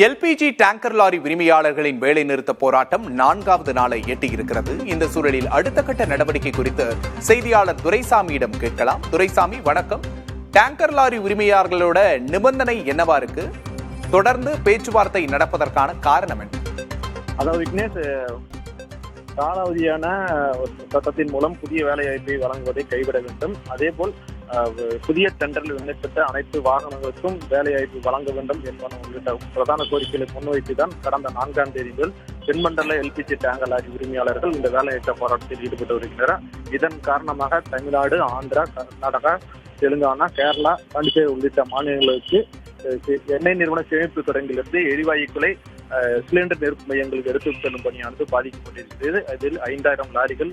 LPG tanker lorry உரிமையாளர்களின் வேலைநிறுத்த போராட்டம் 4வது நாளை எட்டியிருக்கிறது. இந்த சூழலில் அடுத்த கட்ட நடவடிக்கை குறித்து செய்தியாளர் துரைசாமியிடம் கேட்கலாம். துரைசாமி, வணக்கம். டேங்கர் லாரி உரிமையாளர்களோட நிபந்தனை என்னவா இருக்கு? தொடர்ந்து பேச்சுவார்த்தை நடப்பதற்கான காரணம் என்ன? அதாவது விக்னேஷ், காலாவதியான சட்டத்தின் மூலம் புதிய வேலைவாய்ப்பை வழங்குவதை கைவிட வேண்டும். அதேபோல் புதிய டெண்டரில் விண்ணப்பித்த அனைத்து வாகனங்களுக்கும் வேலைவாய்ப்பு வழங்க வேண்டும் என்பன உள்ளிட்ட பிரதான கோரிக்கைகளை முன்வைத்துதான் கடந்த 4ஆம் தேதி முதல் தென்மண்டல எல்பிஜி டேங்கர் லாரி உரிமையாளர்கள் இந்த வேலைநிறுத்த போராட்டத்தில் ஈடுபட்டு வருகின்றனர். இதன் காரணமாக தமிழ்நாடு, ஆந்திரா, கர்நாடகா, தெலுங்கானா, கேரளா, பாண்டிச்சேரி உள்ளிட்ட மாநிலங்களுக்கு எண்ணெய் நிறுவன சேமிப்பு கிடங்கிலிருந்து எரிவாயுக்களை சிலிண்டர் நெருப்பு மையங்களுக்கு எடுத்துச் செல்லும் பணியானது பாதிக்கப்பட்டிருக்கிறது. அதில் 5000 லாரிகள்,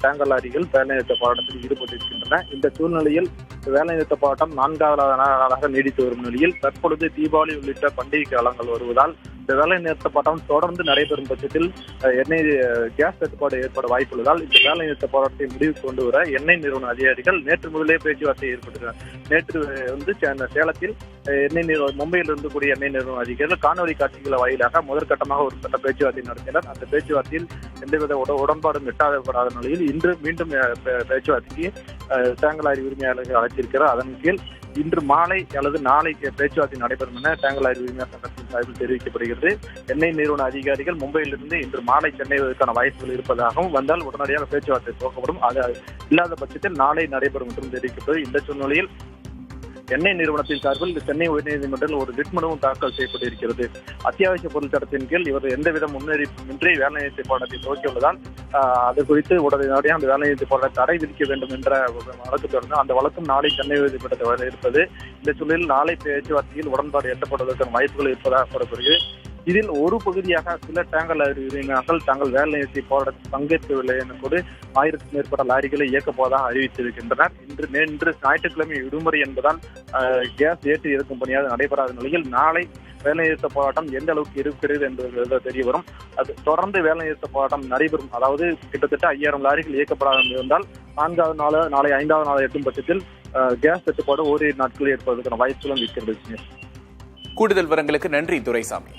டேங்கர் லாரிகள் வேலைநிறுத்த போராட்டத்தில் ஈடுபட்டிருக்கின்றன. இந்த சூழ்நிலையில் வேலைநிறுத்த போராட்டம் 4வது நாளாக நீடித்து வரும் நிலையில் தற்பொழுது தீபாவளி உள்ளிட்ட பண்டிகை காலங்கள் வருவதால் இந்த வேலைநிறுத்த போராட்டம் தொடர்ந்து நடைபெறும் பட்சத்தில் எண்ணெய் கேஸ் தட்டுப்பாடு ஏற்பட வாய்ப்புள்ளதால் இந்த வேலைநிறுத்த போராட்டத்தை முடிவுக்கு கொண்டு வர எண்ணெய் நிறுவன அதிகாரிகள் நேற்று முதலே பேச்சுவார்த்தை ஏற்படுத்தினர். நேற்று சேலத்தில் எண்ணெய் நிறுவனம் மும்பையில் இருந்து கூடிய எண்ணெய் நிறுவன அதிகாரிகள் காணொலி காட்சிகள் வாயிலாக முதற்கட்டமாக ஒரு கட்ட பேச்சுவார்த்தை நடத்தினர். அந்த பேச்சுவார்த்தையில் எந்தவித உடன்பாடும் எட்டாதப்படாத நிலையில் இன்று மீண்டும் பேச்சுவார்த்தைக்கு டேங்கர் லாரி உரிமையாளர்கள் அழைத்திருக்கிறார். அதன் கீழ் இன்று மாலை அல்லது நாளை பேச்சுவார்த்தை நடைபெறும் என டேங்கர் லாரி உரிமையாளர் சங்கத்தின் சார்பில் தெரிவிக்கப்படுகிறது. எண்ணெய் நிறுவன அதிகாரிகள் மும்பையிலிருந்து இன்று மாலை சென்னை வருவதற்கான வாய்ப்புகள் இருப்பதாகவும், வந்தால் உடனடியாக பேச்சுவார்த்தை துவக்கப்படும், அது இல்லாத பட்சத்தில் நாளை நடைபெறும் என்றும் தெரிவிக்கப்பட்டது. இந்த சூழ்நிலையில் எண்ணெய் நிறுவனத்தின் சார்பில் சென்னை உயர்நீதிமன்றத்தில் ஒரு ரிட் மனுவும் தாக்கல் செய்யப்பட்டிருக்கிறது. அத்தியாவசிய பொருள் சட்டத்தின் கீழ் இவர் எந்தவித முன்னறிவிப்புமின்றி வேலைநிறுத்த போராட்டத்தை துவக்கியுள்ளதால் அது குறித்து உடனடியாக அந்த வேலைநிறுத்த போராட்டத்தை தடை விதிக்க வேண்டும் என்ற வழக்கு தொடர்ந்து அந்த வழக்கும் நாளை சென்னை உயர்நீதிமன்றத்தில் வர இருப்பது. இந்த சூழலில் நாளை பேச்சுவார்த்தையில் உடன்பாடு எட்டப்படுவதற்கான வாய்ப்புகள் இருப்பதாக கூறப்படுகிறது. இதில் ஒரு பகுதியாக சில டேங்கர் லாரி உரிமையாளர்கள் தங்கள் வேலைநிறுத்த போராட்டத்தில் பங்கேற்கவில்லை என கூட 1000க்கும் மேற்பட்ட லாரிகளை இயக்கப் போவதாக அறிவித்திருக்கின்றனர். இன்று ஞாயிற்றுக்கிழமை விடுமுறை என்பதால் கேஸ் ஏற்றி இருக்கும் பணியாக நடைபெறாத நிலையில் நாளை வேலைநிறுத்த போராட்டம் எந்த அளவுக்கு இருக்கிறது என்பது தெரிய வரும். அது தொடர்ந்து வேலைநிறுத்த போராட்டம் நடைபெறும். அதாவது கிட்டத்தட்ட 5000 லாரிகள் இயக்கப்படாமல் இருந்தால் 4வது நாள் நாளை 5வது நாள் எட்டும் பட்சத்தில் கேஸ் தட்டுப்பாடு ஓரிரு நாட்களில் ஏற்படுவதற்கான வாய்ப்புகளும் இருக்கிறது. கூடுதல் விவரங்களுக்கு நன்றி துரைசாமி.